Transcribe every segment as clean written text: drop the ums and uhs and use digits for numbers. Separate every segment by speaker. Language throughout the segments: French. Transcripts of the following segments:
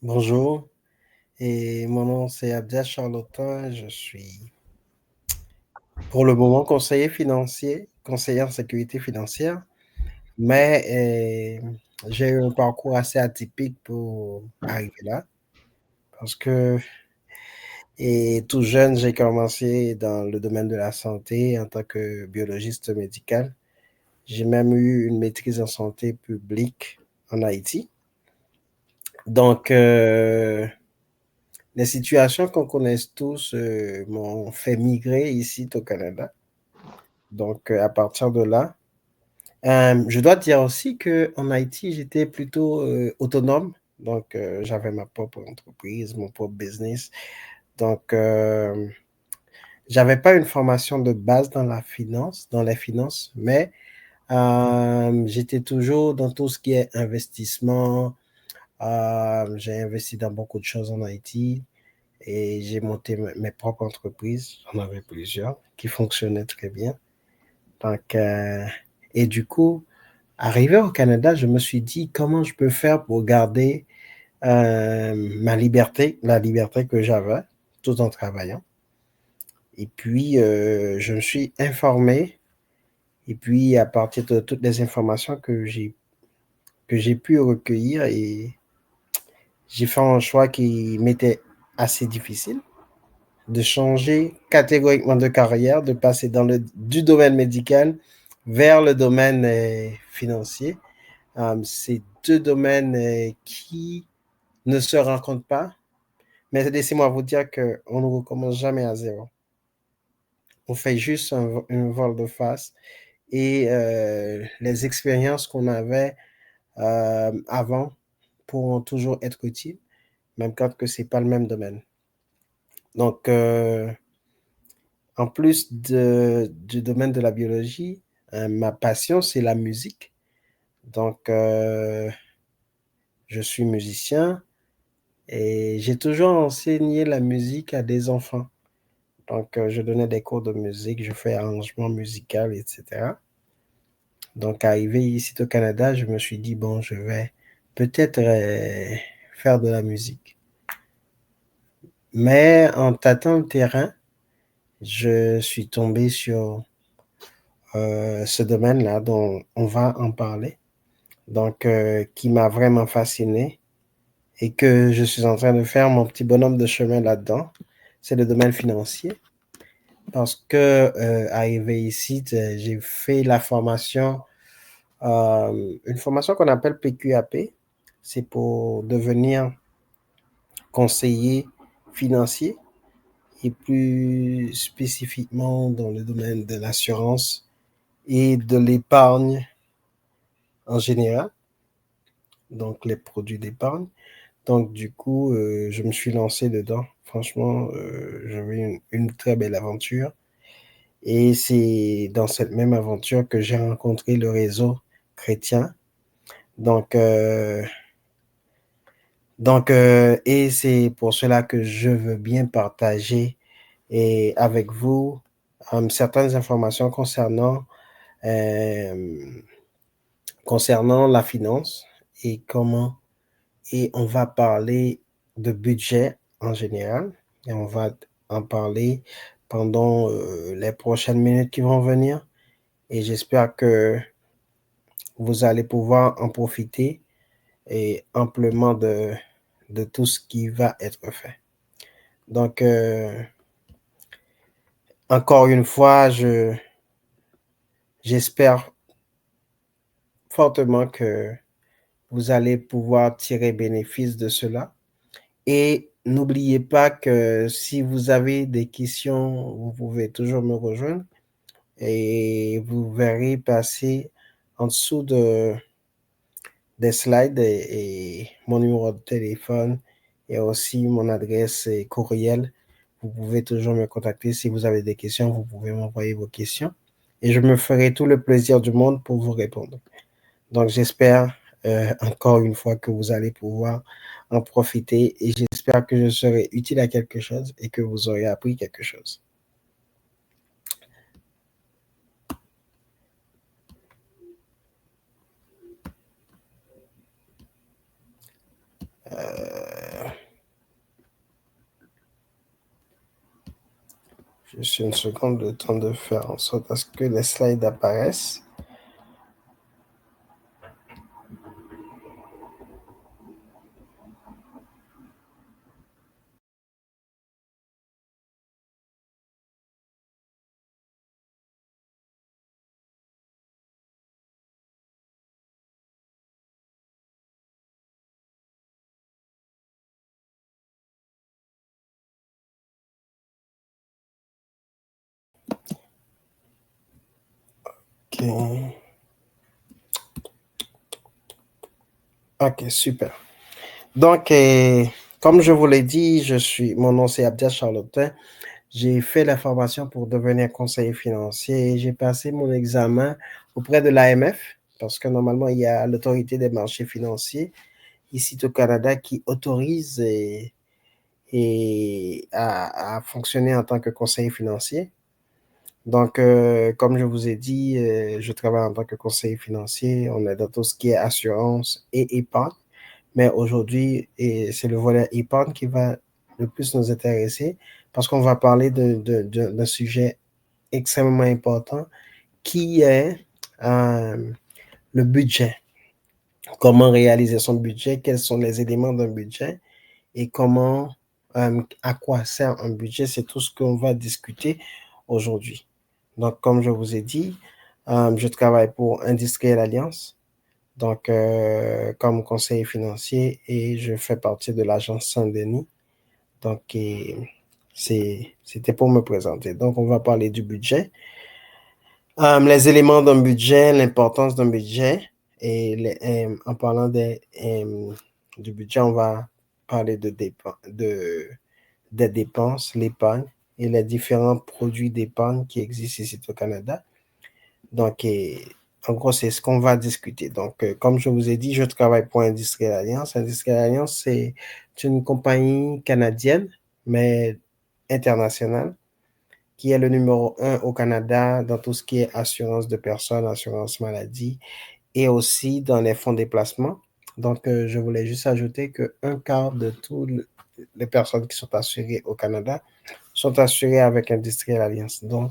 Speaker 1: Bonjour, et mon nom c'est Abdia Charlotin. Je suis pour le moment conseiller financier, conseiller en sécurité financière, mais j'ai eu un parcours assez atypique pour arriver là parce que tout jeune, j'ai commencé dans le domaine de la santé en tant que biologiste médical. J'ai même eu une maîtrise en santé publique en Haïti. Donc, les situations qu'on connaît tous m'ont fait migrer ici au Canada. Donc, à partir de là, je dois dire aussi qu'en Haïti, j'étais plutôt autonome. Donc, j'avais ma propre entreprise, mon propre business. Donc, j'avais pas une formation de base dans la finance, dans les finances, mais j'étais toujours dans tout ce qui est investissement. J'ai investi dans beaucoup de choses en Haïti. Et j'ai monté mes propres entreprises. J'en avais plusieurs qui fonctionnaient très bien. Donc, et du coup, arrivé au Canada, je me suis dit comment je peux faire pour garder ma liberté, la liberté que j'avais tout en travaillant. Et puis, je me suis informé. Et puis, à partir de toutes les informations que j'ai pu recueillir, et j'ai fait un choix qui m'était assez difficile de changer catégoriquement de carrière, de passer du domaine médical vers le domaine financier. C'est deux domaines qui ne se rencontrent pas, mais laissez-moi vous dire qu'on ne recommence jamais à zéro. On fait juste un vol de face et les expériences qu'on avait avant pourront toujours être utiles, même quand ce n'est pas le même domaine. Donc, en plus du domaine de la biologie, ma passion, c'est la musique. Donc, je suis musicien et j'ai toujours enseigné la musique à des enfants. Donc, je donnais des cours de musique, je fais arrangement musical, etc. Donc, arrivé ici au Canada, je me suis dit, bon, je vais peut-être faire de la musique. Mais en tâtant le terrain, je suis tombé sur ce domaine-là dont on va en parler. Donc qui m'a vraiment fasciné et que je suis en train de faire mon petit bonhomme de chemin là-dedans. C'est le domaine financier parce que arrivé ici, j'ai fait la formation, une formation qu'on appelle PQAP. C'est pour devenir conseiller financier et plus spécifiquement dans le domaine de l'assurance et de l'épargne en général, donc les produits d'épargne. Donc, du coup, je me suis lancé dedans. Franchement, j'avais une très belle aventure. Et c'est dans cette même aventure que j'ai rencontré le réseau chrétien. Donc, et c'est pour cela que je veux bien partager avec vous certaines informations euh, concernant la finance et comment. Et on va parler de budget en général. Et on va en parler pendant les prochaines minutes qui vont venir. Et j'espère que vous allez pouvoir en profiter et amplement de tout ce qui va être fait. Donc, encore une fois, j'espère fortement que vous allez pouvoir tirer bénéfice de cela. Et n'oubliez pas que si vous avez des questions, vous pouvez toujours me rejoindre et vous verrez passer en dessous des slides et mon numéro de téléphone et aussi mon adresse courriel. Vous pouvez toujours me contacter si vous avez des questions, vous pouvez m'envoyer vos questions et je me ferai tout le plaisir du monde pour vous répondre. Donc, j'espère encore une fois que vous allez pouvoir en profiter et j'espère que je serai utile à quelque chose et que vous aurez appris quelque chose. Juste une seconde, le temps de faire en sorte à ce que les slides apparaissent. OK. OK, super. Donc, comme je vous l'ai dit, mon nom c'est Abdia Charlotin. J'ai fait la formation pour devenir conseiller financier. J'ai passé mon examen auprès de l'AMF parce que normalement, il y a l'autorité des marchés financiers ici au Canada qui autorise à fonctionner en tant que conseiller financier. Donc, comme je vous ai dit, je travaille en tant que conseiller financier. On est dans tout ce qui est assurance et épargne. Mais aujourd'hui, c'est le volet épargne qui va le plus nous intéresser parce qu'on va parler d'un sujet extrêmement important qui est euh, le budget. Comment réaliser son budget, quels sont les éléments d'un budget et à quoi sert un budget, c'est tout ce qu'on va discuter aujourd'hui. Donc, comme je vous ai dit, je travaille pour Industriel Alliance, donc comme conseiller financier et je fais partie de l'agence Saint-Denis. Donc, c'était pour me présenter. Donc, on va parler du budget. Les éléments d'un budget, l'importance d'un budget. En parlant du budget, on va parler des dépenses, l'épargne et les différents produits d'épargne qui existent ici au Canada. Donc, en gros, c'est ce qu'on va discuter. Donc, comme je vous ai dit, je travaille pour Industriel Alliance. Industriel Alliance, c'est une compagnie canadienne, mais internationale qui est le numéro un au Canada dans tout ce qui est assurance de personnes, assurance maladie et aussi dans les fonds de placement. Donc, je voulais juste ajouter qu'un quart de toutes les personnes qui sont assurées au Canada sont assurées avec Industrial Alliance. Donc,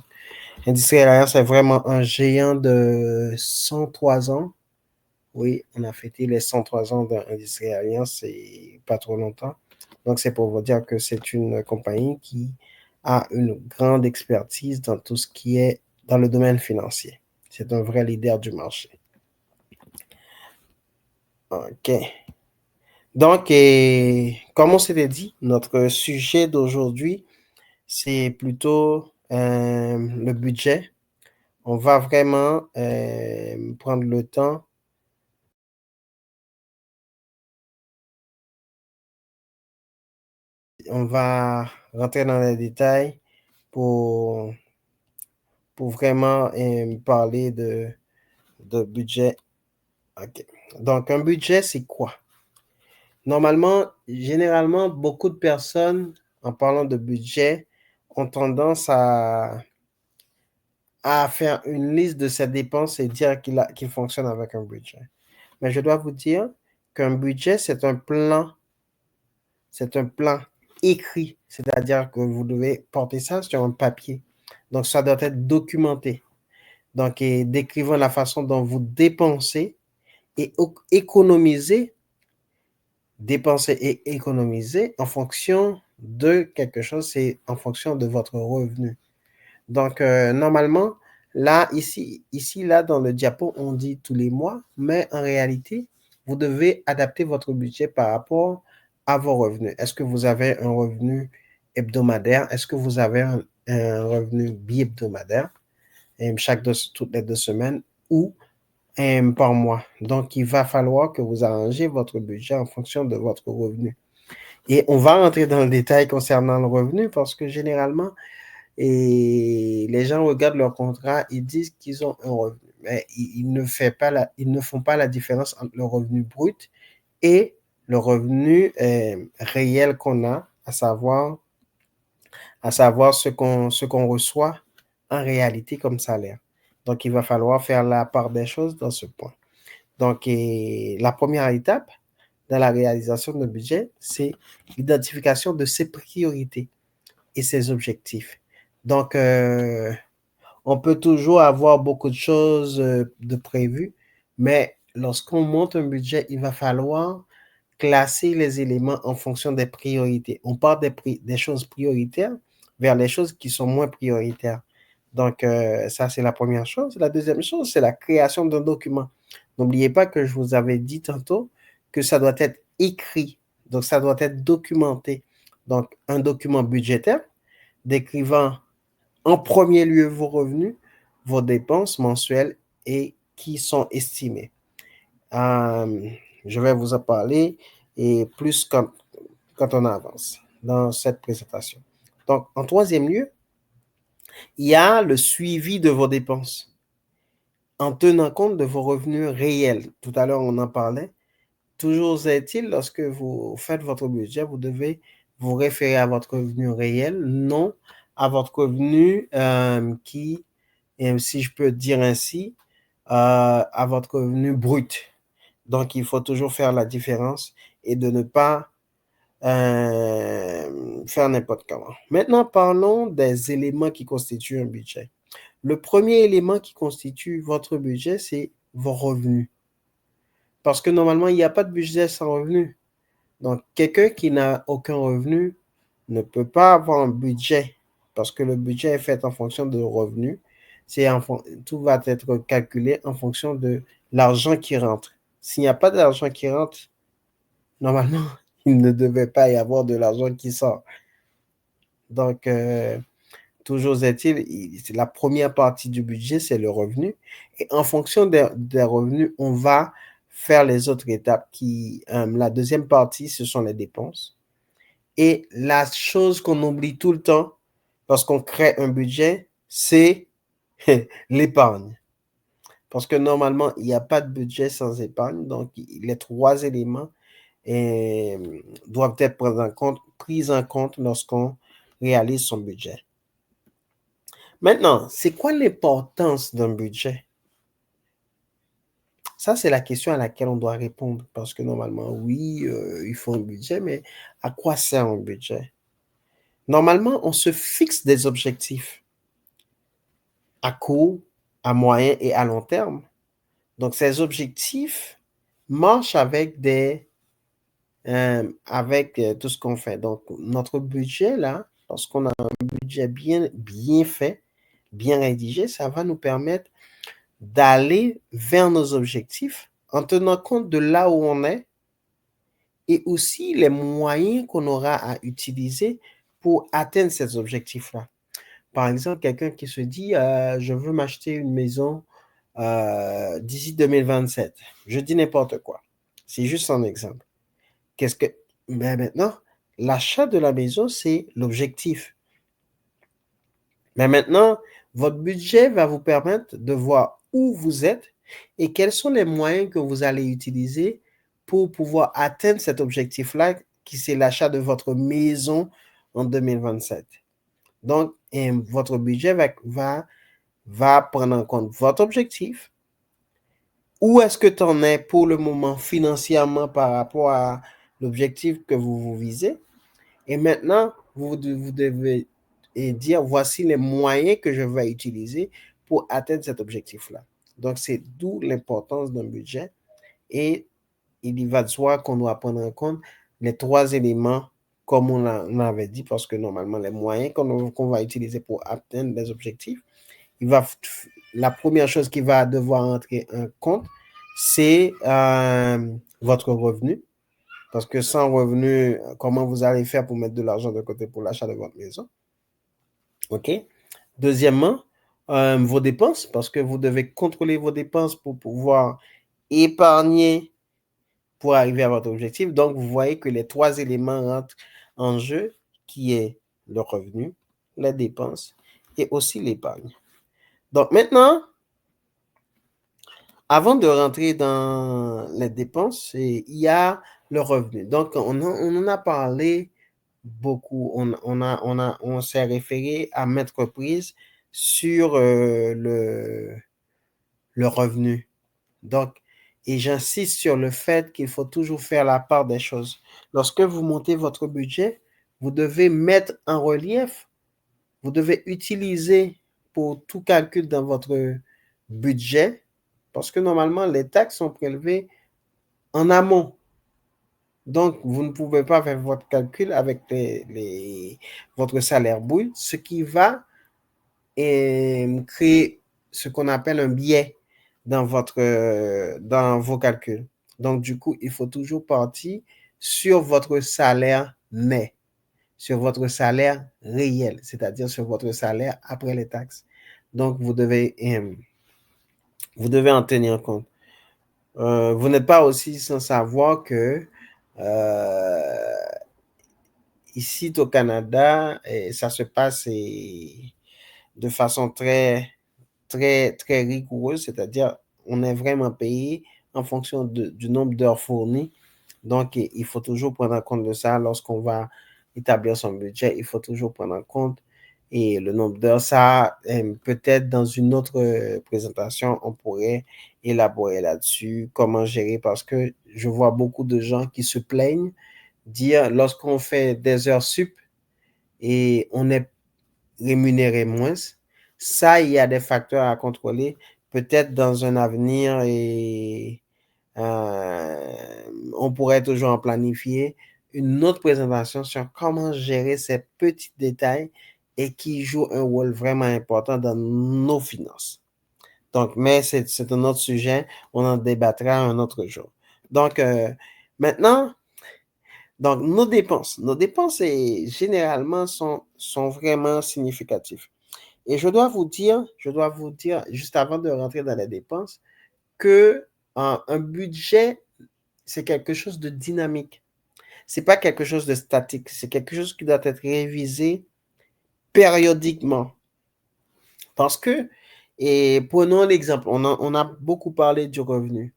Speaker 1: Industrial Alliance est vraiment un géant de 103 ans. Oui, on a fêté les 103 ans d'Industrial Alliance, c'est pas trop longtemps. Donc, c'est pour vous dire que c'est une compagnie qui a une grande expertise dans tout ce qui est dans le domaine financier. C'est un vrai leader du marché. OK. Donc, comme on s'était dit, notre sujet d'aujourd'hui, c'est plutôt le budget. On va vraiment prendre le temps. On va rentrer dans les détails pour, pour vraiment parler de budget. OK. Donc, un budget, c'est quoi? Normalement, généralement, beaucoup de personnes, en parlant de budget, ont tendance à faire une liste de ses dépenses et dire qu'il fonctionne avec un budget. Mais je dois vous dire qu'un budget, c'est un plan écrit, c'est-à-dire que vous devez porter ça sur un papier. Donc, ça doit être documenté. Donc, décrivant la façon dont vous dépensez et économisez, dépenser et économiser en fonction de quelque chose, c'est en fonction de votre revenu. Donc, normalement, là, là, dans le diapo, on dit tous les mois, mais en réalité, vous devez adapter votre budget par rapport à vos revenus. Est-ce que vous avez un revenu hebdomadaire? Est-ce que vous avez un revenu bi-hebdomadaire, toutes les 2 semaines ou par mois? Donc, il va falloir que vous arrangez votre budget en fonction de votre revenu. Et on va rentrer dans le détail concernant le revenu parce que généralement, et les gens regardent leur contrat, ils disent qu'ils ont un revenu, mais ils ne font pas la différence entre le revenu brut et le revenu réel qu'on a, à savoir ce qu'on reçoit en réalité comme salaire. Donc, il va falloir faire la part des choses dans ce point. Donc, la première étape dans la réalisation d'un budget, c'est l'identification de ses priorités et ses objectifs. Donc, on peut toujours avoir beaucoup de choses de prévues, mais lorsqu'on monte un budget, il va falloir classer les éléments en fonction des priorités. On part des choses prioritaires vers les choses qui sont moins prioritaires. Donc, ça, c'est la première chose. La deuxième chose, c'est la création d'un document. N'oubliez pas que je vous avais dit tantôt que ça doit être écrit. Donc, ça doit être documenté. Donc, un document budgétaire décrivant en premier lieu vos revenus, vos dépenses mensuelles et qui sont estimées. Euh, je vais vous en parler et plus quand on avance dans cette présentation. Donc, en troisième lieu, il y a le suivi de vos dépenses en tenant compte de vos revenus réels. Tout à l'heure, on en parlait. Toujours est-il, lorsque vous faites votre budget, vous devez vous référer à votre revenu réel, non à votre revenu qui, si je peux dire ainsi, à votre revenu brut. Donc, il faut toujours faire la différence et de ne pas faire n'importe comment. Maintenant, parlons des éléments qui constituent un budget. Le premier élément qui constitue votre budget, c'est vos revenus. Parce que normalement, il n'y a pas de budget sans revenus. Donc, quelqu'un qui n'a aucun revenu ne peut pas avoir un budget parce que le budget est fait en fonction de revenus. Tout va être calculé en fonction de l'argent qui rentre. S'il n'y a pas d'argent qui rentre, normalement, il ne devait pas y avoir de l'argent qui sort. Donc, toujours est-il, la première partie du budget, c'est le revenu. Et en fonction des revenus, on va faire les autres étapes la deuxième partie, ce sont les dépenses. Et la chose qu'on oublie tout le temps lorsqu'on crée un budget, c'est l'épargne. Parce que normalement, il n'y a pas de budget sans épargne. Donc, les trois éléments doivent être pris en compte lorsqu'on réalise son budget. Maintenant, c'est quoi l'importance d'un budget? Ça, c'est la question à laquelle on doit répondre. Parce que normalement, oui, il faut un budget, mais à quoi sert un budget? Normalement, on se fixe des objectifs à court, à moyen et à long terme. Donc, ces objectifs marchent avec tout ce qu'on fait. Donc, notre budget, là, lorsqu'on a un budget bien fait, bien rédigé, ça va nous permettre d'aller vers nos objectifs en tenant compte de là où on est et aussi les moyens qu'on aura à utiliser pour atteindre ces objectifs-là. Par exemple, quelqu'un qui se dit, je veux m'acheter une maison d'ici 2027. Je dis n'importe quoi. C'est juste un exemple. Mais maintenant, l'achat de la maison, c'est l'objectif. Mais maintenant, votre budget va vous permettre de voir où vous êtes et quels sont les moyens que vous allez utiliser pour pouvoir atteindre cet objectif-là, qui c'est l'achat de votre maison en 2027. Donc, votre budget va prendre en compte votre objectif. Où est-ce que tu en es pour le moment financièrement par rapport à l'objectif que vous visez? Et maintenant, vous devez dire, voici les moyens que je vais utiliser pour atteindre cet objectif-là. Donc, c'est d'où l'importance d'un budget. Et il y va de soi qu'on doit prendre en compte les trois éléments, comme on avait dit, parce que normalement, les moyens qu'on va utiliser pour atteindre les objectifs, la première chose qui va devoir entrer en compte, c'est votre revenu. Parce que sans revenu, comment vous allez faire pour mettre de l'argent de côté pour l'achat de votre maison? OK. Deuxièmement, vos dépenses, parce que vous devez contrôler vos dépenses pour pouvoir épargner pour arriver à votre objectif. Donc, vous voyez que les trois éléments rentrent en jeu, qui est le revenu, les dépenses et aussi l'épargne. Donc, maintenant, avant de rentrer dans les dépenses, il y a le revenu. Donc, on en a parlé beaucoup. On s'est référé à maintes reprises sur le revenu. Donc, et j'insiste sur le fait qu'il faut toujours faire la part des choses. Lorsque vous montez votre budget, vous devez mettre en relief vous devez utiliser pour tout calcul dans votre budget, parce que normalement, les taxes sont prélevées en amont. Donc, vous ne pouvez pas faire votre calcul avec votre salaire brut, ce qui va créer ce qu'on appelle un biais dans vos calculs. Donc, du coup, il faut toujours partir sur votre salaire net, sur votre salaire réel, c'est-à-dire sur votre salaire après les taxes. Donc, vous devez en tenir compte. Vous n'êtes pas aussi sans savoir que euh, ici au Canada, ça se passe de façon très rigoureuse, c'est-à-dire on est vraiment payé en fonction du nombre d'heures fournies. Donc, il faut toujours prendre en compte de ça lorsqu'on va établir son budget. Il faut toujours prendre en compte et le nombre d'heures. Ça, peut-être dans une autre présentation, on pourrait élaborer là-dessus, comment gérer, parce que je vois beaucoup de gens qui se plaignent, dire lorsqu'on fait des heures sup et on est rémunéré moins, ça, il y a des facteurs à contrôler. Peut-être dans un avenir et on pourrait toujours en planifier une autre présentation sur comment gérer ces petits détails et qui jouent un rôle vraiment important dans nos finances. Donc, mais c'est un autre sujet, on en débattra un autre jour. Donc, maintenant, donc nos dépenses généralement sont vraiment significatives. Et je dois vous dire, juste avant de rentrer dans les dépenses, que un budget, c'est quelque chose de dynamique. C'est pas quelque chose de statique. C'est quelque chose qui doit être révisé périodiquement. Parce que, et prenons l'exemple, on a beaucoup parlé du revenu.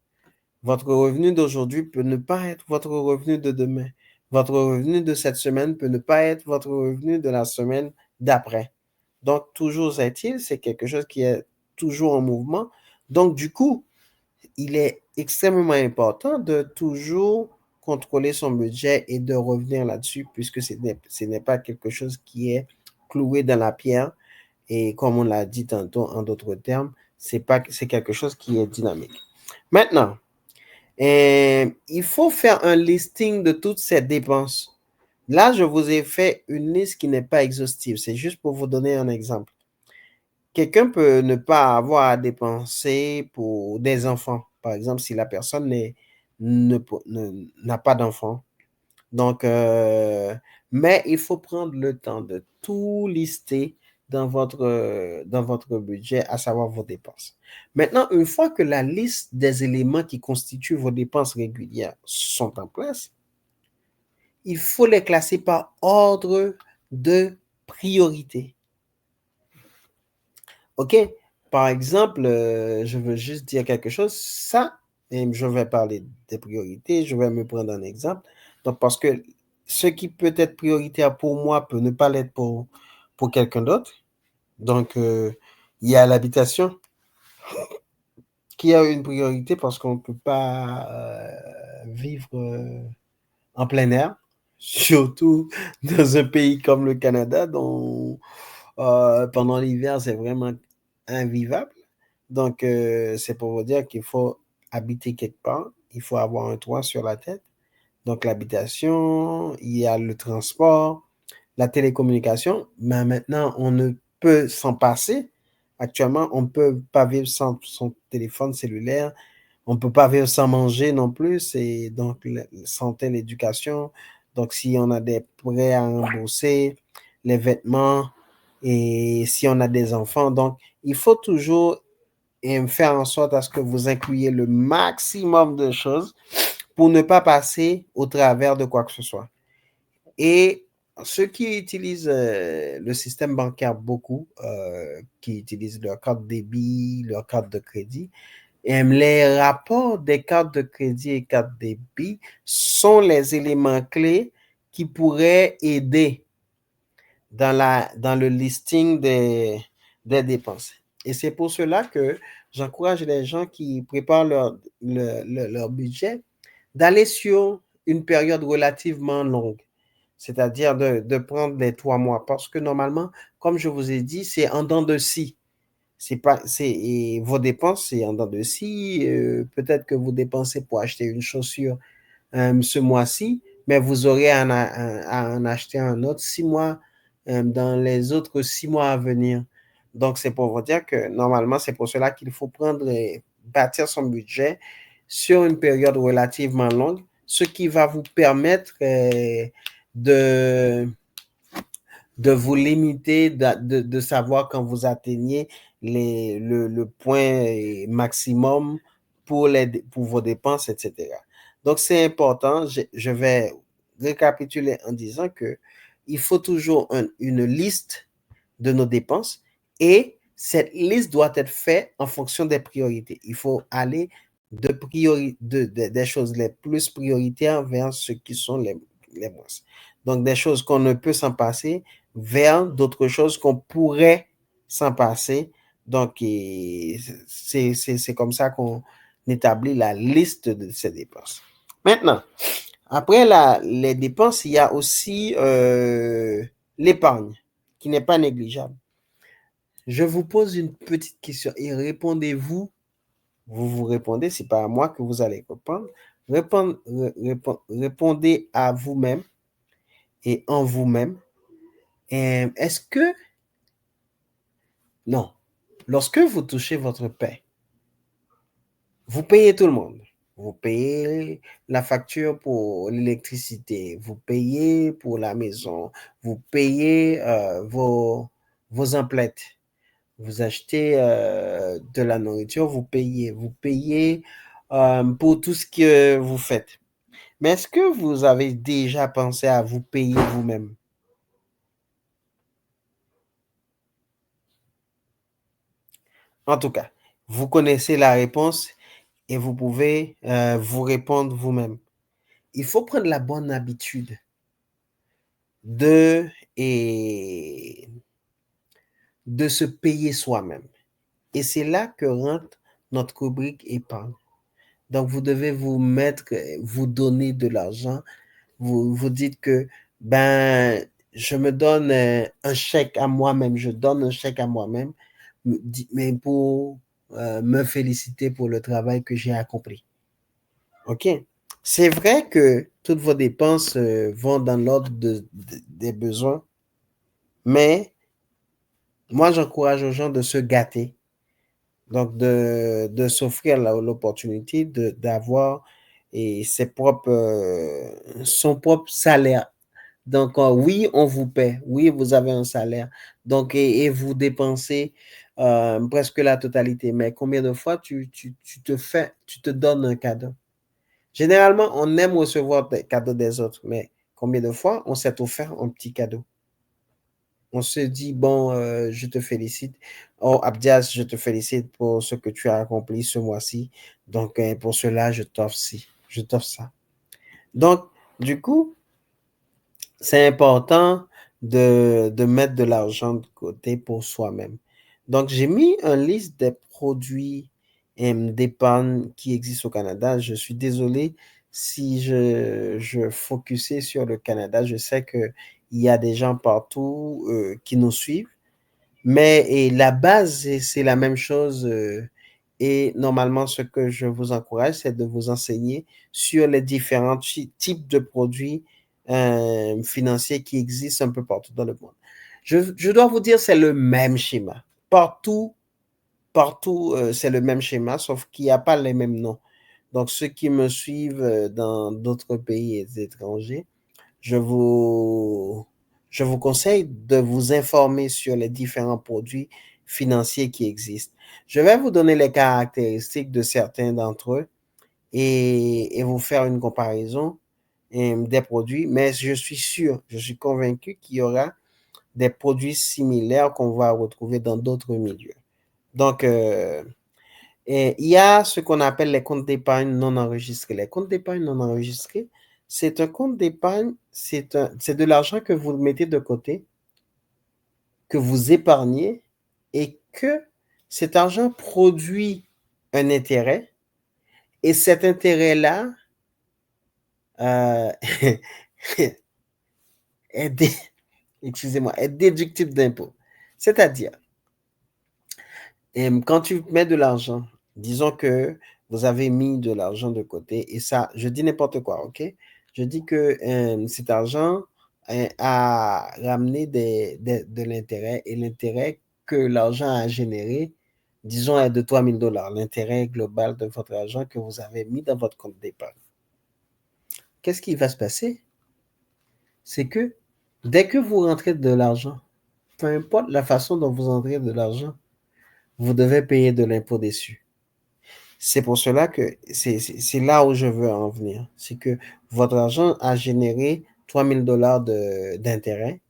Speaker 1: Votre revenu d'aujourd'hui peut ne pas être votre revenu de demain. Votre revenu de cette semaine peut ne pas être votre revenu de la semaine d'après. Donc, toujours est-il, c'est quelque chose qui est toujours en mouvement. Donc, du coup, il est extrêmement important de toujours contrôler son budget et de revenir là-dessus, puisque ce n'est pas quelque chose qui est cloué dans la pierre. Et comme on l'a dit tantôt, en d'autres termes, c'est quelque chose qui est dynamique. Maintenant, il faut faire un listing de toutes ces dépenses. Là, je vous ai fait une liste qui n'est pas exhaustive. C'est juste pour vous donner un exemple. Quelqu'un peut ne pas avoir à dépenser pour des enfants. Par exemple, si la personne n'a pas d'enfants. Donc, mais il faut prendre le temps de tout lister dans votre budget, à savoir vos dépenses. Maintenant, une fois que la liste des éléments qui constituent vos dépenses régulières sont en place, il faut les classer par ordre de priorité. OK? Par exemple, je veux juste dire quelque chose. Ça, et je vais parler des priorités, je vais me prendre un exemple. Donc, parce que ce qui peut être prioritaire pour moi peut ne pas l'être pour quelqu'un d'autre. Donc, il y a l'habitation qui a une priorité parce qu'on ne peut pas vivre en plein air, surtout dans un pays comme le Canada, dont pendant l'hiver, c'est vraiment invivable. Donc, c'est pour vous dire qu'il faut habiter quelque part, il faut avoir un toit sur la tête. Donc, l'habitation, il y a le transport, la télécommunication, mais maintenant, on ne peut s'en passer. Actuellement, on ne peut pas vivre sans son téléphone cellulaire. On ne peut pas vivre sans manger non plus. C'est donc la santé, l'éducation. Donc, si on a des prêts à rembourser, les vêtements, et si on a des enfants. Donc, il faut toujours faire en sorte à ce que vous incluiez le maximum de choses pour ne pas passer au travers de quoi que ce soit. Et ceux qui utilisent le système bancaire beaucoup, qui utilisent leur carte débit, leur carte de crédit, les rapports des cartes de crédit et cartes débit sont les éléments clés qui pourraient aider dans le listing des dépenses. Et c'est pour cela que j'encourage les gens qui préparent leur budget d'aller sur une période relativement longue. c'est-à-dire de prendre les 3 mois. Parce que normalement, comme je vous ai dit, c'est en dents de scie. C'est pas, c'est, et vos dépenses, c'est en dents de scie. Peut-être que vous dépensez pour acheter une chaussure ce mois-ci, mais vous aurez à en acheter un autre 6 mois dans les autres 6 mois à venir. Donc, c'est pour vous dire que normalement, c'est pour cela qu'il faut prendre et bâtir son budget sur une période relativement longue, ce qui va vous permettre de, de vous limiter, de savoir quand vous atteignez le point maximum pour vos dépenses, etc. Donc, c'est important. Je vais récapituler en disant que il faut toujours une liste de nos dépenses et cette liste doit être faite en fonction des priorités. Il faut aller des choses les plus prioritaires vers ce qui sont les moins. Donc, des choses qu'on ne peut s'en passer vers d'autres choses qu'on pourrait s'en passer. Donc, c'est comme ça qu'on établit la liste de ces dépenses. Maintenant, après les dépenses, il y a aussi l'épargne, qui n'est pas négligeable. Je vous pose une petite question et vous répondez, c'est pas à moi que vous allez répondre. Répondez à vous-même et en vous-même. Est-ce que, non, lorsque vous touchez votre paie, vous payez tout le monde. Vous payez la facture pour l'électricité, vous payez pour la maison, vous payez vos emplettes, vous achetez de la nourriture, vous payez pour tout ce que vous faites. Mais est-ce que vous avez déjà pensé à vous payer vous-même? En tout cas, vous connaissez la réponse et vous pouvez vous répondre vous-même. Il faut prendre la bonne habitude de, et, de se payer soi-même. Et c'est là que rentre notre rubrique épargne. Donc, vous devez vous donner de l'argent. Vous dites que, ben, je me donne un chèque à moi-même, je donne un chèque à moi-même, mais pour me féliciter pour le travail que j'ai accompli. OK? C'est vrai que toutes vos dépenses vont dans l'ordre des besoins, mais moi, j'encourage aux gens de se gâter, donc s'offrir l'opportunité d'avoir son propre salaire. Donc, oui, on vous paie, oui, vous avez un salaire, donc, et vous dépensez presque la totalité, mais combien de fois tu te donnes un cadeau? Généralement, on aime recevoir des cadeaux des autres, mais combien de fois on s'est offert un petit cadeau? On se dit, bon, je te félicite. Oh, Abdias, je te félicite pour ce que tu as accompli ce mois-ci. Donc, pour cela, je t'offre ça. Donc, du coup, c'est important de mettre de l'argent de côté pour soi-même. Donc, j'ai mis une liste des produits d'épargne qui existent au Canada. Je suis désolé si je focusais sur le Canada. Je sais qu'il y a des gens partout qui nous suivent, mais et la base, c'est la même chose. Et normalement, ce que je vous encourage, c'est de vous enseigner sur les différents types de produits financiers qui existent un peu partout dans le monde. Je dois vous dire, c'est le même schéma. Partout, c'est le même schéma, sauf qu'il n'y a pas les mêmes noms. Donc, ceux qui me suivent dans d'autres pays étrangers, je vous, je vous conseille de vous informer sur les différents produits financiers qui existent. Je vais vous donner les caractéristiques de certains d'entre eux et vous faire une comparaison des produits, mais je suis sûr, je suis convaincu qu'il y aura des produits similaires qu'on va retrouver dans d'autres milieux. Donc, et il y a ce qu'on appelle les comptes d'épargne non enregistrés. Les comptes d'épargne non enregistrés, c'est un compte d'épargne, c'est de l'argent que vous mettez de côté, que vous épargnez et que cet argent produit un intérêt et cet intérêt-là, euh, excusez-moi, est déductible d'impôt. C'est-à-dire, quand tu mets de l'argent, disons que vous avez mis de l'argent de côté et ça, je dis n'importe quoi, ok? Je dis que cet argent a ramené de l'intérêt et l'intérêt que l'argent a généré, disons, est de 3 000 $. L'intérêt global de votre argent que vous avez mis dans votre compte d'épargne. Qu'est-ce qui va se passer? C'est que dès que vous rentrez de l'argent, peu importe la façon dont vous rentrez de l'argent, vous devez payer de l'impôt dessus. C'est pour cela que c'est là où je veux en venir. C'est que votre argent a généré 3 000 $ d'intérêt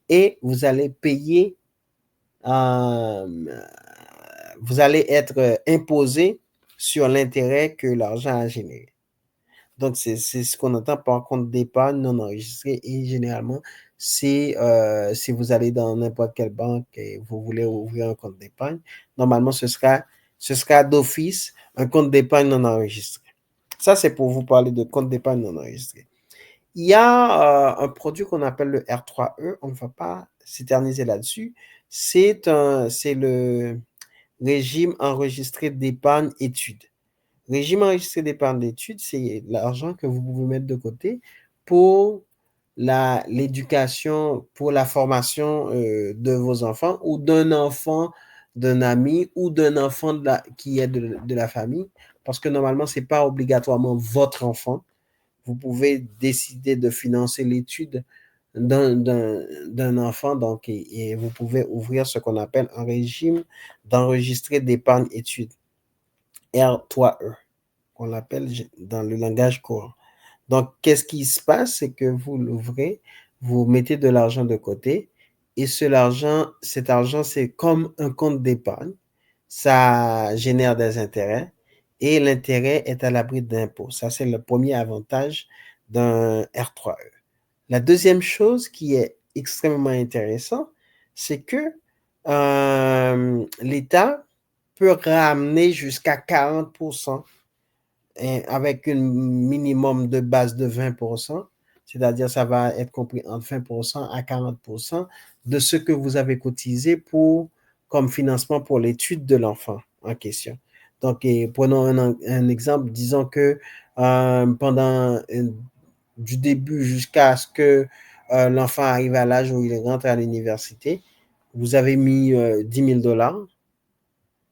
Speaker 1: et vous allez payer, euh, vous allez être imposé sur l'intérêt que l'argent a généré. Donc, c'est ce qu'on entend par compte d'épargne non enregistré et généralement, si vous allez dans n'importe quelle banque et vous voulez ouvrir un compte d'épargne, normalement, ce sera d'office un compte d'épargne non enregistré. Ça, c'est pour vous parler de compte d'épargne non enregistré. Il y a un produit qu'on appelle le R3E, on ne va pas s'éterniser là-dessus. C'est le régime enregistré d'épargne études. Régime enregistré d'épargne d'études, c'est l'argent que vous pouvez mettre de côté pour l'éducation, pour la formation de vos enfants ou d'un enfant, d'un ami ou d'un enfant qui est de la famille. Parce que normalement, ce n'est pas obligatoirement votre enfant. Vous pouvez décider de financer l'étude d'un enfant, donc, et vous pouvez ouvrir ce qu'on appelle un régime d'enregistré d'épargne études, R3E, qu'on l'appelle dans le langage courant. Donc, qu'est-ce qui se passe? C'est que vous l'ouvrez, vous mettez de l'argent de côté et cet argent, c'est comme un compte d'épargne. Ça génère des intérêts et l'intérêt est à l'abri d'impôts. Ça, c'est le premier avantage d'un R3E. La deuxième chose qui est extrêmement intéressant, c'est que l'État peut ramener jusqu'à 40% avec un minimum de base de 20%, c'est-à-dire ça va être compris entre 20% à 40% de ce que vous avez cotisé comme financement pour l'étude de l'enfant en question. Donc, prenons un exemple, disons que du début jusqu'à ce que l'enfant arrive à l'âge où il rentre à l'université, vous avez mis 10 000 $.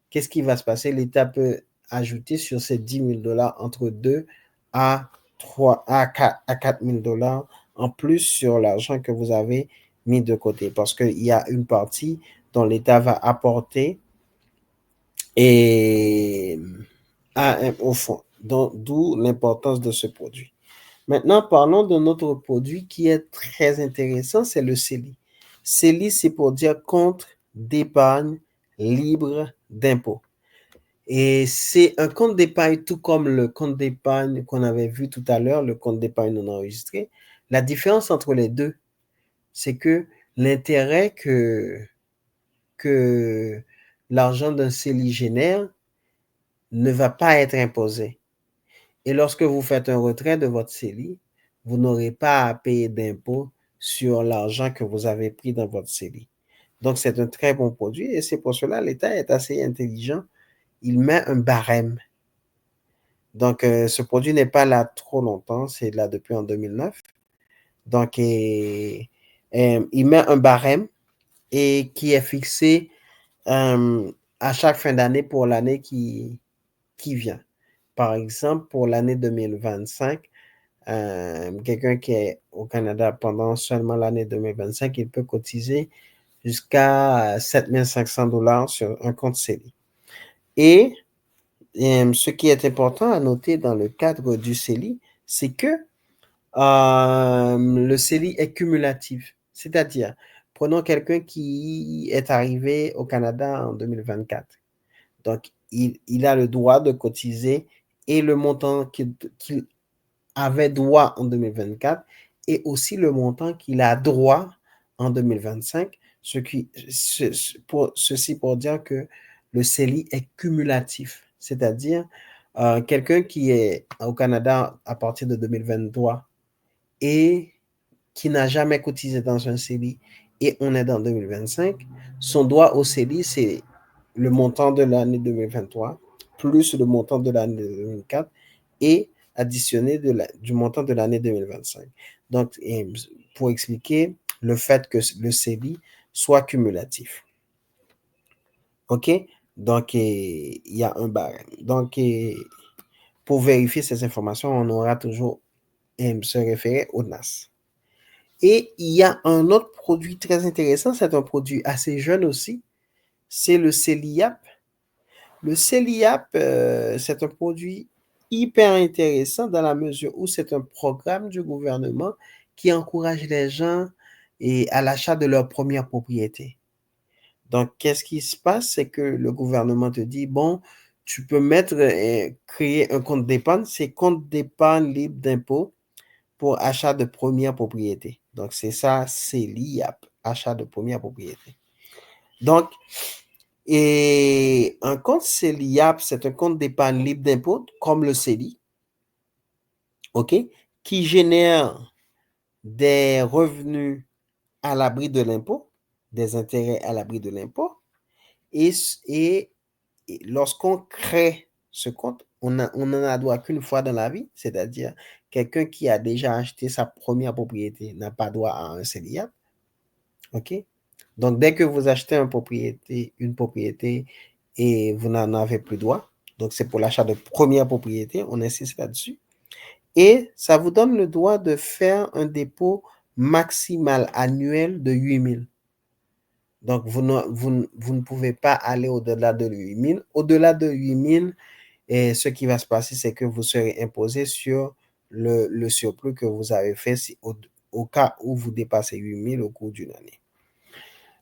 Speaker 1: Qu'est-ce qui va se passer? L'État peut ajouter sur ces 10 000 $ entre 2 à 3 à 4 000 $ en plus sur l'argent que vous avez mis de côté. Parce qu'il y a une partie dont l'État va apporter et au fond. D'où l'importance de ce produit. Maintenant, parlons d'un autre produit qui est très intéressant, c'est le CELI. CELI, c'est pour dire compte d'épargne libre d'impôt. Et c'est un compte d'épargne, tout comme le compte d'épargne qu'on avait vu tout à l'heure, le compte d'épargne non enregistré. La différence entre les deux, c'est que l'intérêt que l'argent d'un CELI génère ne va pas être imposé. Et lorsque vous faites un retrait de votre CELI, vous n'aurez pas à payer d'impôt sur l'argent que vous avez pris dans votre CELI. Donc, c'est un très bon produit et c'est pour cela que l'État est assez intelligent. Il met un barème. Donc, ce produit n'est pas là trop longtemps, c'est là depuis en 2009. Donc, il met un barème et qui est fixé à chaque fin d'année pour l'année qui vient. Par exemple, pour l'année 2025, quelqu'un qui est au Canada pendant seulement l'année 2025, il peut cotiser jusqu'à 7 500 $ sur un compte CELI. Et ce qui est important à noter dans le cadre du CELI, c'est que le CELI est cumulatif. C'est-à-dire, prenons quelqu'un qui est arrivé au Canada en 2024. Donc, il a le droit de cotiser et le montant qu'il avait droit en 2024 et aussi le montant qu'il a droit en 2025. Ceci pour dire que le CELI est cumulatif, c'est-à-dire quelqu'un qui est au Canada à partir de 2023 et qui n'a jamais cotisé dans un CELI et on est dans 2025, son droit au CELI, c'est le montant de l'année 2023 plus le montant de l'année 2004 et additionné du montant de l'année 2025. Donc, pour expliquer le fait que le CELI soit cumulatif. OK? Donc, il y a un barème. Donc, pour vérifier ces informations, on aura toujours se référer au NAS. Et il y a un autre produit très intéressant, c'est un produit assez jeune aussi, c'est le CELIAP. Le CELIAP, c'est un produit hyper intéressant dans la mesure où c'est un programme du gouvernement qui encourage les gens à l'achat de leur première propriété. Donc, qu'est-ce qui se passe? C'est que le gouvernement te dit, bon, tu peux créer un compte d'épargne, c'est compte d'épargne libre d'impôt pour achat de première propriété. Donc, c'est ça, c'est l'IAP, achat de première propriété. Donc, et un compte CELIAP, c'est un compte d'épargne libre d'impôt, comme le CELI, OK, qui génère des revenus à l'abri de l'impôt, des intérêts à l'abri de l'impôt. Et, et lorsqu'on crée ce compte, on n'en a droit qu'une fois dans la vie, c'est-à-dire quelqu'un qui a déjà acheté sa première propriété n'a pas droit à un CELIAP. OK? Donc, dès que vous achetez une propriété et vous n'en avez plus droit, donc c'est pour l'achat de première propriété, on insiste là-dessus. Et ça vous donne le droit de faire un dépôt maximal annuel de 8 000. Donc, vous ne pouvez pas aller au-delà de 8 000. Au-delà de 8 000, et ce qui va se passer, c'est que vous serez imposé sur le surplus que vous avez fait au cas où vous dépassez 8 000 au cours d'une année.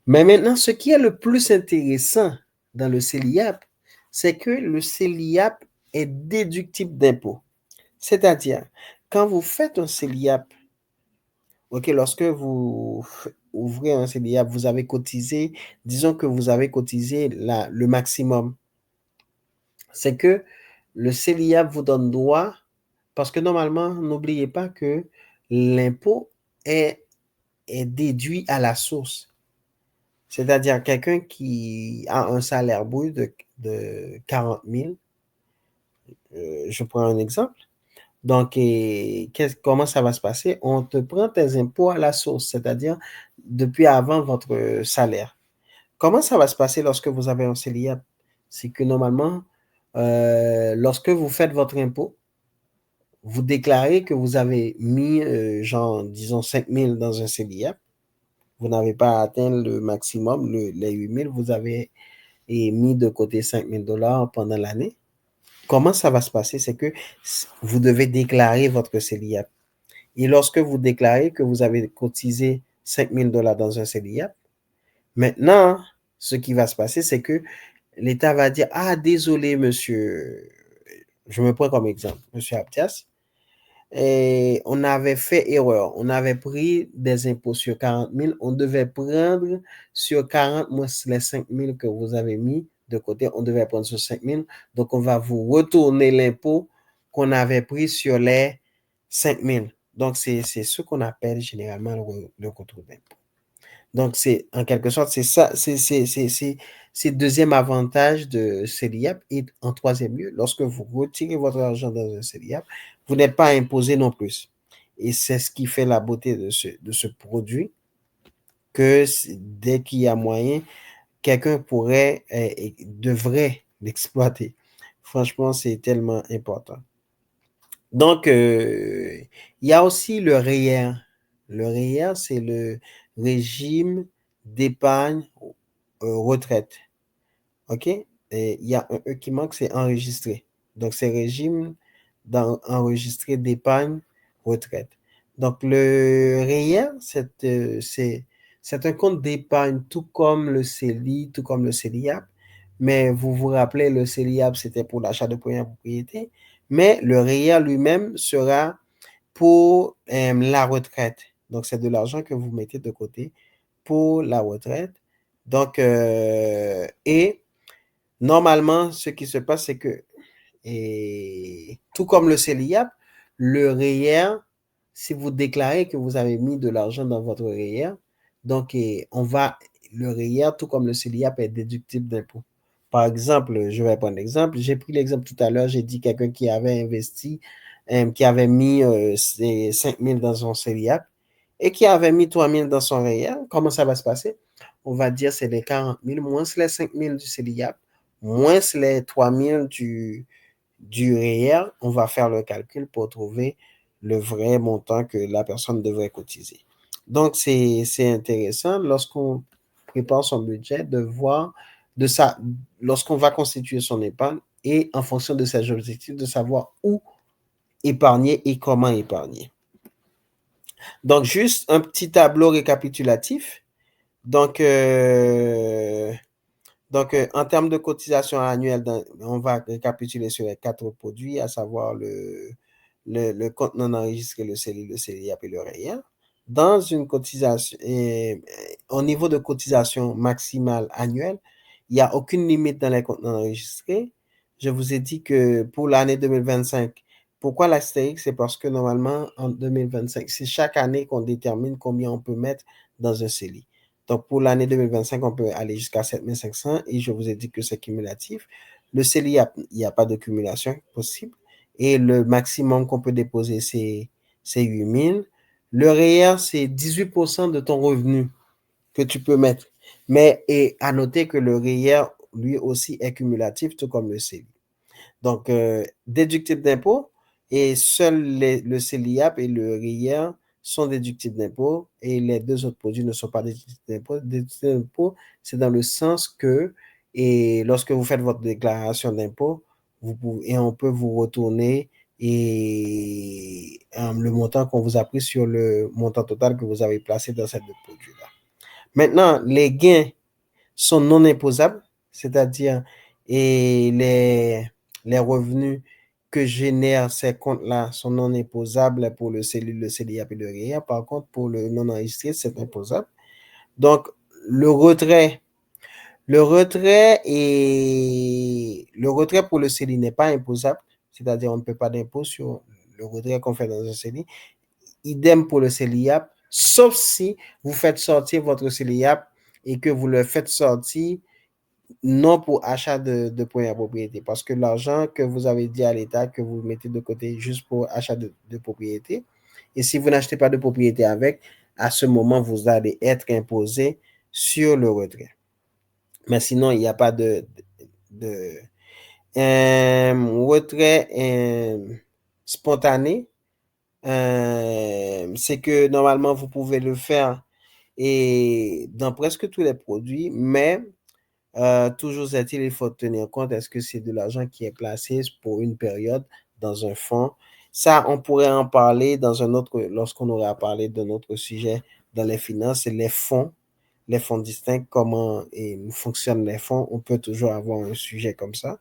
Speaker 1: Mais maintenant, ce qui est le plus intéressant dans le CELIAP, c'est que le CELIAP est déductible d'impôt. C'est-à-dire, quand vous faites un CELIAP, OK, lorsque vous ouvrez un CELIAP, vous avez cotisé, disons que vous avez cotisé le maximum. C'est que le CELIAP vous donne droit, parce que normalement, n'oubliez pas que l'impôt est déduit à la source. C'est-à-dire quelqu'un qui a un salaire brut de 40 000, je prends un exemple. Donc, comment ça va se passer? On te prend tes impôts à la source, c'est-à-dire depuis avant votre salaire. Comment ça va se passer lorsque vous avez un CELIAP? C'est que normalement, lorsque vous faites votre impôt, vous déclarez que vous avez mis, disons 5 000 dans un CELIAP. Vous n'avez pas atteint le maximum, les 8 000, vous avez mis de côté 5 000 $ pendant l'année. Comment ça va se passer? C'est que vous devez déclarer votre CELIAP. Et lorsque vous déclarez que vous avez cotisé 5 000 $ dans un CELIAP, maintenant, ce qui va se passer, c'est que l'État va dire, ah, désolé, monsieur, je me prends comme exemple, monsieur Abdias, et on avait fait erreur. On avait pris des impôts sur 40 000. On devait prendre sur 40 moins les 5 000 que vous avez mis de côté. On devait prendre sur 5 000. Donc, on va vous retourner l'impôt qu'on avait pris sur les 5 000. Donc, c'est ce qu'on appelle généralement le contrôle d'impôt. Donc, c'est en quelque sorte, c'est ça, c'est deuxième avantage de CELIAP. Et en troisième lieu, lorsque vous retirez votre argent dans un CELIAP, vous n'êtes pas imposé non plus. Et c'est ce qui fait la beauté de ce produit, que dès qu'il y a moyen, quelqu'un pourrait et devrait l'exploiter. Franchement, c'est tellement important. Donc, il y a aussi le REER. Le REER, c'est le régime d'épargne retraite. OK? Et il y a un E qui manque, c'est enregistré. Donc, c'est régime enregistré d'épargne retraite. Donc, le REER, c'est un compte d'épargne tout comme le CELI, tout comme le CELIAP. Mais vous vous rappelez, le CELIAP, c'était pour l'achat de première propriété. Mais le REER lui-même sera pour la retraite. Donc, c'est de l'argent que vous mettez de côté pour la retraite. Donc, et normalement, ce qui se passe, c'est que, tout comme le CELIAP, le REER, si vous déclarez que vous avez mis de l'argent dans votre REER, donc le REER, tout comme le CELIAP, est déductible d'impôt. Par exemple, je vais prendre l'exemple. J'ai pris l'exemple tout à l'heure, j'ai dit quelqu'un qui avait investi, qui avait mis 5 000 dans son CELIAP et qui avait mis 3 000 dans son REER. Comment ça va se passer? On va dire c'est les 40 000 moins les 5 000 du CELIAP, moins les 3 000 du REER. On va faire le calcul pour trouver le vrai montant que la personne devrait cotiser. Donc, c'est intéressant lorsqu'on prépare son budget de voir de ça, lorsqu'on va constituer son épargne et en fonction de ses objectifs, de savoir où épargner et comment épargner. Donc, juste un petit tableau récapitulatif. Donc, en termes de cotisation annuelle, on va récapituler sur les 4 produits, à savoir le compte non enregistré, le CELI, le CELIAP et le REER. Dans une cotisation, au niveau de cotisation maximale annuelle, il n'y a aucune limite dans les comptes non enregistrés. Je vous ai dit que pour l'année 2025, pourquoi l'astérix? C'est parce que normalement, en 2025, c'est chaque année qu'on détermine combien on peut mettre dans un CELI. Donc, pour l'année 2025, on peut aller jusqu'à 7 500 et je vous ai dit que c'est cumulatif. Le CELI, il n'y a pas de cumulation possible et le maximum qu'on peut déposer, c'est 8 000. Le REER, c'est 18% de ton revenu que tu peux mettre. Mais à noter que le REER, lui aussi, est cumulatif, tout comme le CELI. Donc, déductible d'impôt et seul le CELIAP et le REER sont déductibles d'impôt et les deux autres produits ne sont pas déductibles d'impôt. Déductible d'impôt, c'est dans le sens que et lorsque vous faites votre déclaration d'impôt, et on peut vous retourner et le montant qu'on vous a pris sur le montant total que vous avez placé dans ces deux produits-là. Maintenant, les gains sont non imposables, c'est-à-dire et les revenus que génèrent ces comptes-là sont non imposables pour le CELI, le CELIAP et le REER. Par contre, pour le non enregistré, c'est imposable. Donc, le retrait, le retrait pour le CELI n'est pas imposable, c'est-à-dire on ne paie pas d'impôt sur le retrait qu'on fait dans un CELI. Idem pour le CELIAP, sauf si vous faites sortir votre CELIAP et que vous le faites sortir non pour achat de première propriété, parce que l'argent que vous avez dit à l'État que vous mettez de côté juste pour achat de propriété, et si vous n'achetez pas de propriété avec, à ce moment, vous allez être imposé sur le retrait. Mais sinon, il n'y a pas de retrait spontané. C'est que normalement, vous pouvez le faire et dans presque tous les produits, mais toujours est-il, il faut tenir compte, est-ce que c'est de l'argent qui est placé pour une période dans un fonds? Ça, on pourrait en parler lorsqu'on aura parlé d'un autre sujet dans les finances, c'est les fonds distincts, comment fonctionnent les fonds. On peut toujours avoir un sujet comme ça.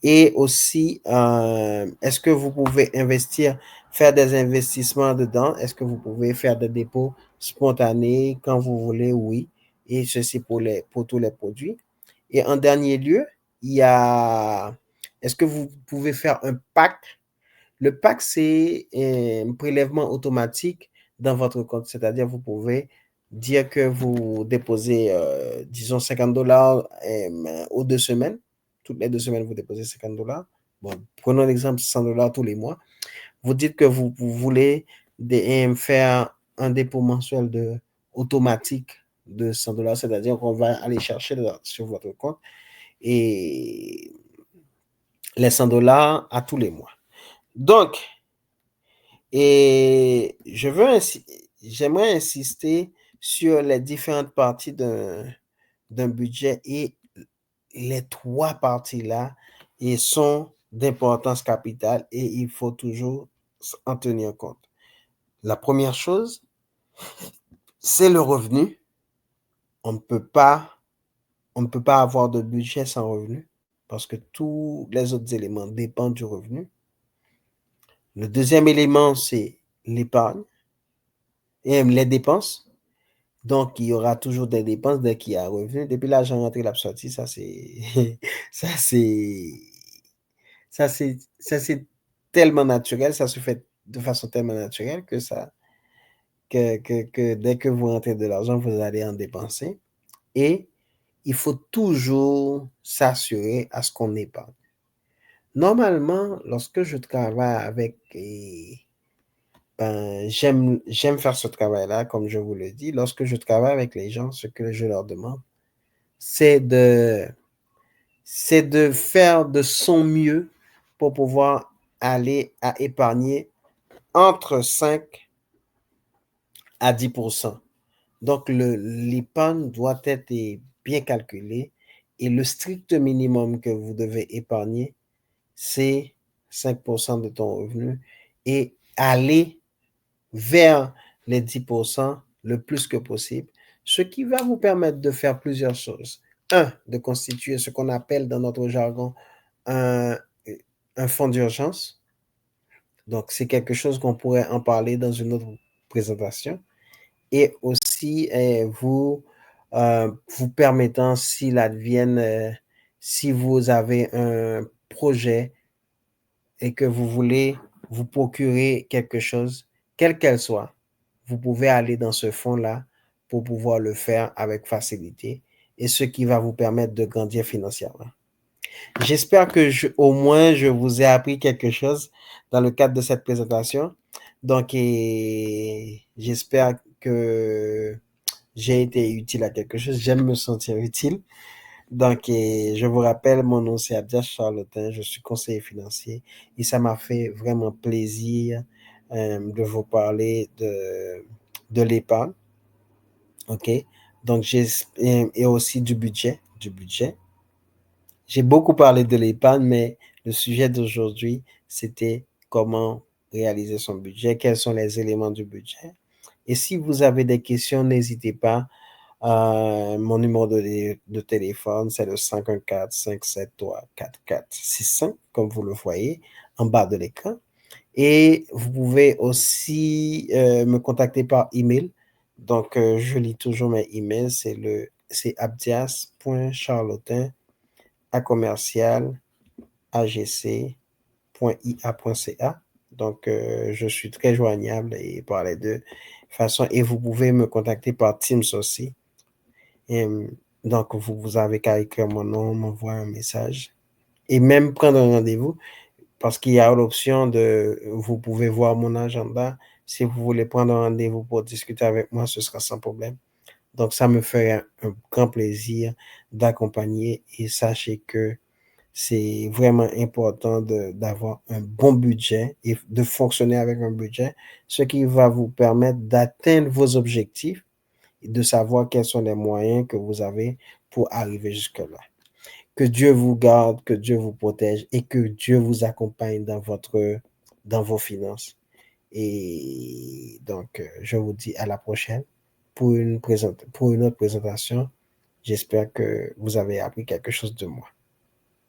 Speaker 1: Et aussi, est-ce que vous pouvez faire des investissements dedans? Est-ce que vous pouvez faire des dépôts spontanés quand vous voulez? Oui. Et ceci pour tous les produits. Et en dernier lieu, est-ce que vous pouvez faire un PAC? Le PAC, c'est un prélèvement automatique dans votre compte. C'est-à-dire, vous pouvez dire que vous déposez, disons, $50 aux 2 semaines. Toutes les 2 semaines, vous déposez $50. Bon, prenons l'exemple, $100 tous les mois. Vous dites que vous voulez faire un dépôt mensuel automatique de $100, c'est-à-dire qu'on va aller chercher sur votre compte et les $100 à tous les mois. Donc, et j'aimerais insister sur les différentes parties d'un budget et les 3 parties-là sont d'importance capitale et il faut toujours en tenir compte. La première chose, c'est le revenu. On ne peut pas avoir de budget sans revenu parce que tous les autres éléments dépendent du revenu. Le deuxième élément, c'est l'épargne et les dépenses. Donc, il y aura toujours des dépenses dès qu'il y a un revenu. Depuis l'argent rentré, la sortie, ça c'est ça c'est tellement naturel, ça se fait de façon tellement naturelle que que dès que vous rentrez de l'argent, vous allez en dépenser. Et il faut toujours s'assurer à ce qu'on épargne. Normalement, lorsque je travaille avec, ben, j'aime faire ce travail-là, comme je vous le dis. Lorsque je travaille avec les gens, ce que je leur demande, c'est de, c'est de faire de son mieux pour pouvoir aller à épargner entre 5 à 10%. Donc, l'épargne doit être bien calculée et le strict minimum que vous devez épargner, c'est 5% de ton revenu et aller vers les 10% le plus que possible, ce qui va vous permettre de faire plusieurs choses. Un, de constituer ce qu'on appelle dans notre jargon un, un fonds d'urgence. Donc, c'est quelque chose qu'on pourrait en parler dans une autre présentation. Et aussi, vous permettant, s'il advienne, si vous avez un projet et que vous voulez vous procurer quelque chose, quelle qu'elle soit, vous pouvez aller dans ce fonds-là pour pouvoir le faire avec facilité et ce qui va vous permettre de grandir financièrement. J'espère que au moins je vous ai appris quelque chose dans le cadre de cette présentation. Donc, j'espère que j'ai été utile à quelque chose. J'aime me sentir utile. Donc, je vous rappelle, mon nom c'est Abdias Charlotin, je suis conseiller financier et ça m'a fait vraiment plaisir de vous parler de l'épargne, ok? Donc, et aussi du budget, du budget. J'ai beaucoup parlé de l'épargne, mais le sujet d'aujourd'hui, c'était comment réaliser son budget, quels sont les éléments du budget. Et si vous avez des questions, n'hésitez pas. Mon numéro de téléphone, c'est le 514-573-4465, comme vous le voyez en bas de l'écran. Et vous pouvez aussi me contacter par email. Donc, je lis toujours mes emails. C'est abdias.charlotin à commercial agc.ia.ca. Donc, je suis très joignable et par les deux façons. Et vous pouvez me contacter par Teams aussi. Et, donc, vous avez qu'à écrire mon nom, m'envoyer un message et même prendre un rendez-vous parce qu'il y a l'option de, vous pouvez voir mon agenda. Si vous voulez prendre un rendez-vous pour discuter avec moi, ce sera sans problème. Donc, ça me ferait un grand plaisir d'accompagner et sachez que c'est vraiment important d'avoir un bon budget et de fonctionner avec un budget, ce qui va vous permettre d'atteindre vos objectifs et de savoir quels sont les moyens que vous avez pour arriver jusque-là. Que Dieu vous garde, que Dieu vous protège et que Dieu vous accompagne dans vos finances. Et donc, je vous dis à la prochaine pour pour une autre présentation. J'espère que vous avez appris quelque chose de moi.